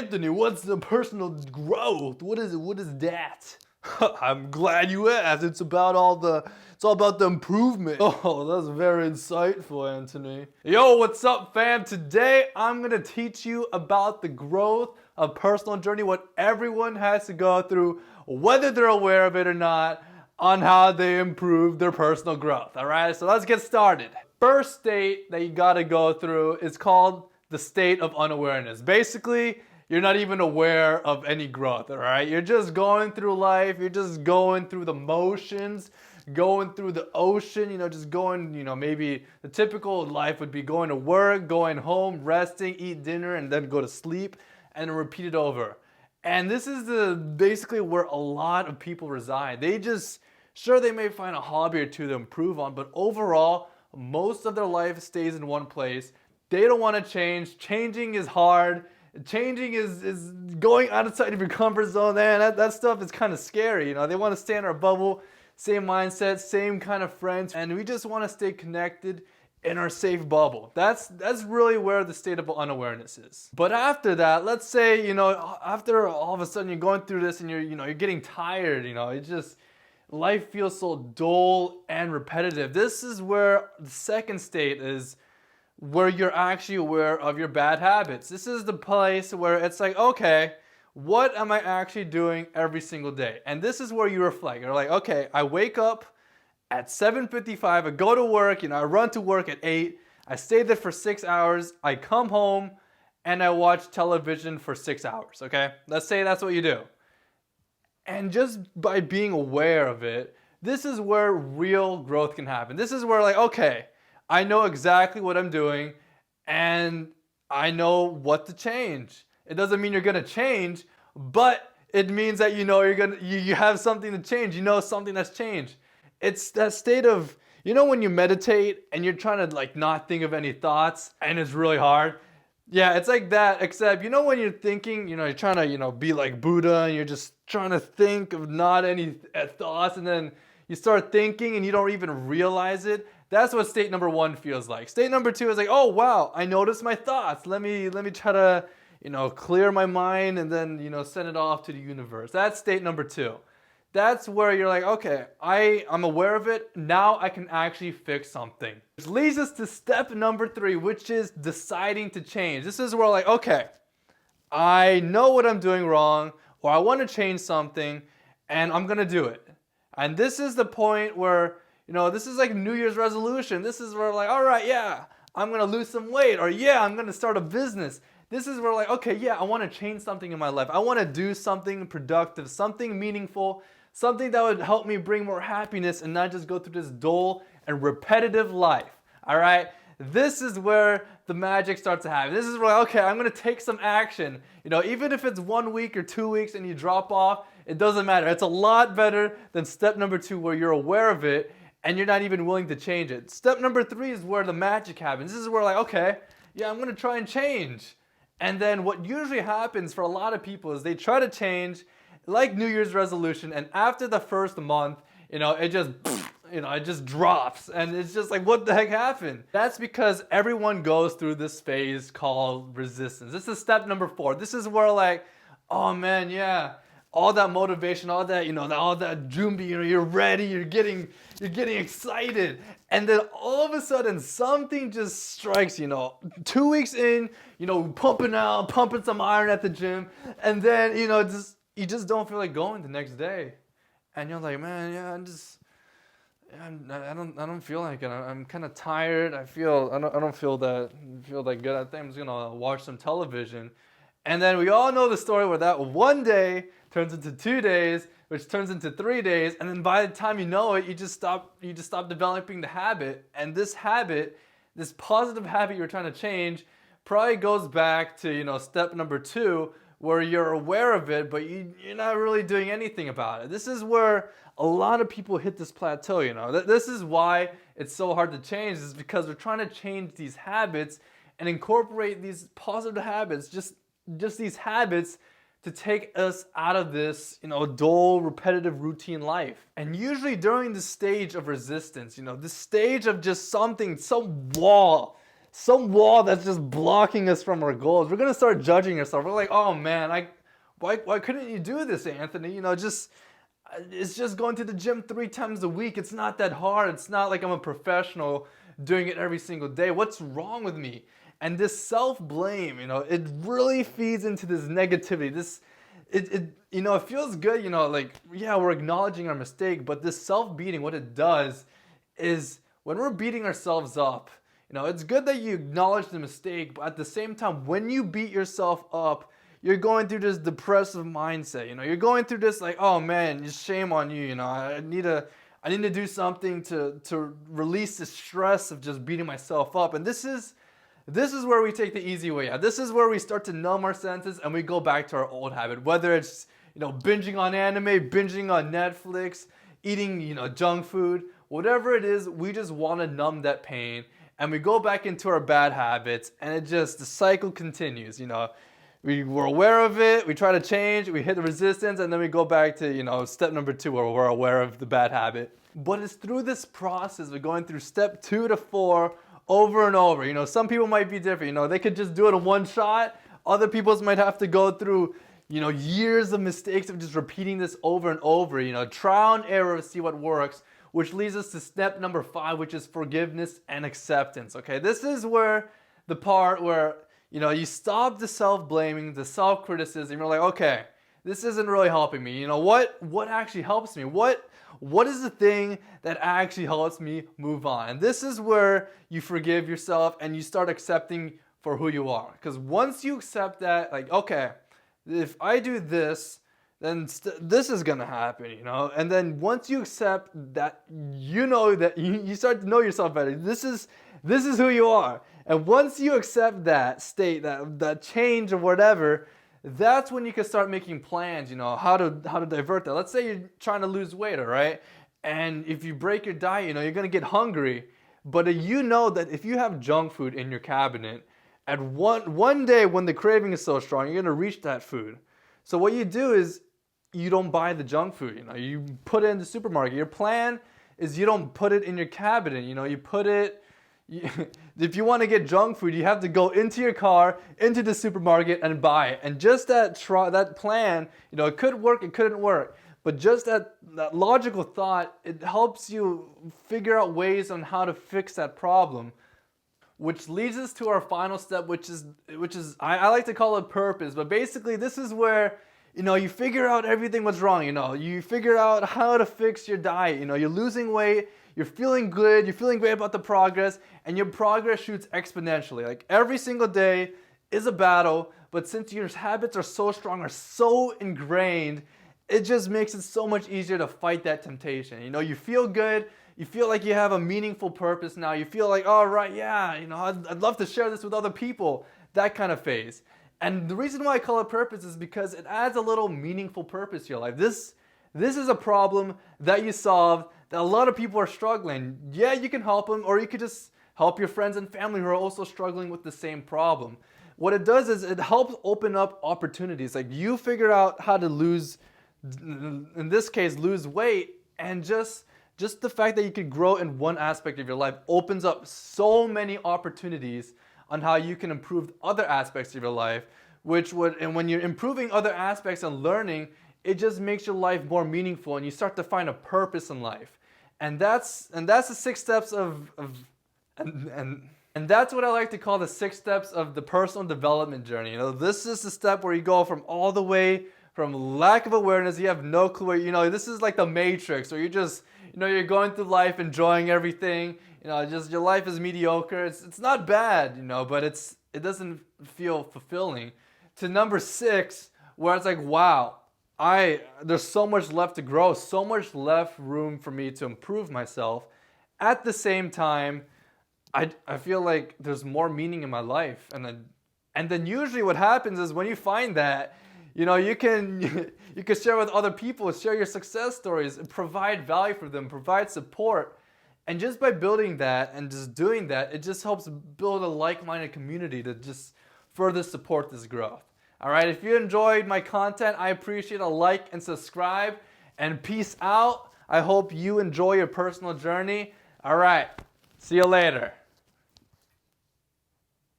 Anthony, what's the personal growth? What is it? What is that? I'm glad you asked. It's all about the improvement. Oh, that's very insightful, Anthony. Yo, what's up, fam? Today, I'm gonna teach you about the growth of personal journey, what everyone has to go through, whether they're aware of it or not, on how they improve their personal growth. All right, so let's get started. First state that you gotta go through is called the state of unawareness. Basically, you're not even aware of any growth, all right? You're just going through life, you're just going through the motions, going through the ocean, just going, maybe the typical life would be going to work, going home, resting, eat dinner, and then go to sleep, and repeat it over. And this is basically where a lot of people reside. Sure, they may find a hobby or two to improve on, but overall, most of their life stays in one place. They don't want to change. Changing is hard. Changing is going outside of your comfort zone. Man, that stuff is kind of scary. They want to stay in our bubble, same mindset, same kind of friends, and we just want to stay connected in our safe bubble. That's really where the state of unawareness is. But after that, let's say, after all of a sudden you're going through this and you're getting tired, life feels so dull and repetitive. This is where the second state is, where you're actually aware of your bad habits. This is the place where it's like, okay, what am I actually doing every single day? And this is where you reflect. You're like, okay, I wake up at 7:55, I go to work, I run to work at 8, I stay there for 6 hours, I come home, and I watch television for 6 hours, okay? Let's say that's what you do. And just by being aware of it, this is where real growth can happen. This is where okay, I know exactly what I'm doing and I know what to change. It doesn't mean you're gonna change, but it means that you have something to change, something that's changed. It's that state of, when you meditate and you're trying to not think of any thoughts and it's really hard. Yeah, it's like that, except when you're thinking, you're trying to be like Buddha and you're just trying to think of not any thoughts, and then you start thinking and you don't even realize it. That's what state number 1 feels like. State number 2 is like, oh wow, I noticed my thoughts. Let me try to clear my mind and then send it off to the universe. That's state number 2. That's where you're like, okay, I'm aware of it. Now I can actually fix something. Which leads us to step number 3, which is deciding to change. This is where okay, I know what I'm doing wrong, or I want to change something, and I'm gonna do it. And this is the point where, this is like New Year's resolution. This is where all right, yeah, I'm gonna lose some weight, or yeah, I'm gonna start a business. This is where okay, yeah, I want to change something in my life. I want to do something productive, something meaningful, something that would help me bring more happiness and not just go through this dull and repetitive life. All right? This is where the magic starts to happen. This is where, okay, I'm going to take some action. Even if it's 1 week or 2 weeks and you drop off, it doesn't matter. It's a lot better than step number 2, where you're aware of it and you're not even willing to change it. Step number 3 is where the magic happens. This is where okay, yeah, I'm going to try and change. And then what usually happens for a lot of people is they try to change, like New Year's resolution, and after the first month, it just drops, and it's just like, what the heck happened? That's because everyone goes through this phase called resistance. This is step number 4. This is where oh man, yeah, all that motivation, all that, all that jumbi, you're ready, you're getting excited. And then all of a sudden something just strikes, 2 weeks in, pumping some iron at the gym. And then, you just don't feel like going the next day. And you're like, man, yeah, I don't feel like it. I'm kind of tired. I don't feel that good. I think I'm just gonna watch some television. And then we all know the story where that one day turns into 2 days, which turns into 3 days, and then by the time you know it, you just stop developing the habit. And this habit, this positive habit you're trying to change, probably goes back to step number 2, where you're aware of it, but you're not really doing anything about it. This is where a lot of people hit this plateau. This is why it's so hard to change, is because we're trying to change these habits and incorporate these positive habits, just these habits, to take us out of this, dull, repetitive, routine life. And usually during the stage of resistance, the stage of just some wall some wall that's just blocking us from our goals. We're gonna start judging ourselves. We're like, oh man, why couldn't you do this, Anthony? It's just going to the gym 3 times a week. It's not that hard. It's not like I'm a professional doing it every single day. What's wrong with me? And this self-blame, it really feeds into this negativity. It feels good, like, yeah, we're acknowledging our mistake, but this self-beating, what it does is when we're beating ourselves up, it's good that you acknowledge the mistake, but at the same time, when you beat yourself up, you're going through this depressive mindset. You're going through this like, oh man, shame on you. I need to do something to release the stress of just beating myself up. And this is where we take the easy way out. This is where we start to numb our senses and we go back to our old habit. Whether it's binging on anime, binging on Netflix, eating junk food, whatever it is, we just want to numb that pain and we go back into our bad habits, and the cycle continues. We're aware of it, we try to change, we hit the resistance, and then we go back to, step number 2 where we're aware of the bad habit. But it's through this process of going through step 2 to 4 over and over. Some people might be different. They could just do it in one shot. Other people might have to go through, years of mistakes of just repeating this over and over. Trial and error to see what works, which leads us to step number 5, which is forgiveness and acceptance. Okay, this is where the part where you stop the self-blaming, the self-criticism. You're like, okay, this isn't really helping me. What actually helps me? What is the thing that actually helps me move on? And this is where you forgive yourself and you start accepting for who you are. Because once you accept that, like, okay, if I do this, then this is gonna happen, And then once you accept that, that you start to know yourself better. This is who you are. And once you accept that state, that change or whatever, that's when you can start making plans, how to divert that. Let's say you're trying to lose weight, all right? And if you break your diet, you're gonna get hungry. But that if you have junk food in your cabinet, at one day when the craving is so strong, you're gonna reach that food. So what you do is you don't buy the junk food, you put it in the supermarket. Your plan is you don't put it in your cabinet, you put it. If you want to get junk food, you have to go into your car, into the supermarket, and buy it. And just that plan, it could work, it couldn't work. But just that logical thought, it helps you figure out ways on how to fix that problem. Which leads us to our final step, which is I like to call it purpose. But basically, this is where you figure out everything what's wrong. You figure out how to fix your diet. You're losing weight. You're feeling good, you're feeling great about the progress, and your progress shoots exponentially. Like every single day is a battle, but since your habits are so strong, are so ingrained, it just makes it so much easier to fight that temptation. You feel good, you feel like you have a meaningful purpose now, you feel like, all right, yeah, I'd love to share this with other people, that kind of phase. And the reason why I call it purpose is because it adds a little meaningful purpose to your life. This is a problem that you solved, that a lot of people are struggling. Yeah, you can help them, or you could just help your friends and family who are also struggling with the same problem. What it does is it helps open up opportunities. Like you figure out how to lose, in this case, lose weight, and just the fact that you could grow in one aspect of your life opens up so many opportunities on how you can improve other aspects of your life, and when you're improving other aspects and learning, it just makes your life more meaningful and you start to find a purpose in life. And that's the 6 steps and that's what I like to call the 6 steps of the personal development journey. This is the step where you go from all the way from lack of awareness, you have no clue where, this is like the Matrix, where you just, you're going through life enjoying everything, just your life is mediocre. It's not bad, but it doesn't feel fulfilling. To number 6, where it's like, wow, there's so much left to grow, so much left room for me to improve myself. At the same time, I feel like there's more meaning in my life. And then usually what happens is when you find that, you can share with other people, share your success stories, provide value for them, provide support. And just by building that and just doing that, it just helps build a like-minded community to just further support this growth. All right, if you enjoyed my content, I appreciate a like and subscribe, and peace out. I hope you enjoy your personal journey. All right, see you later.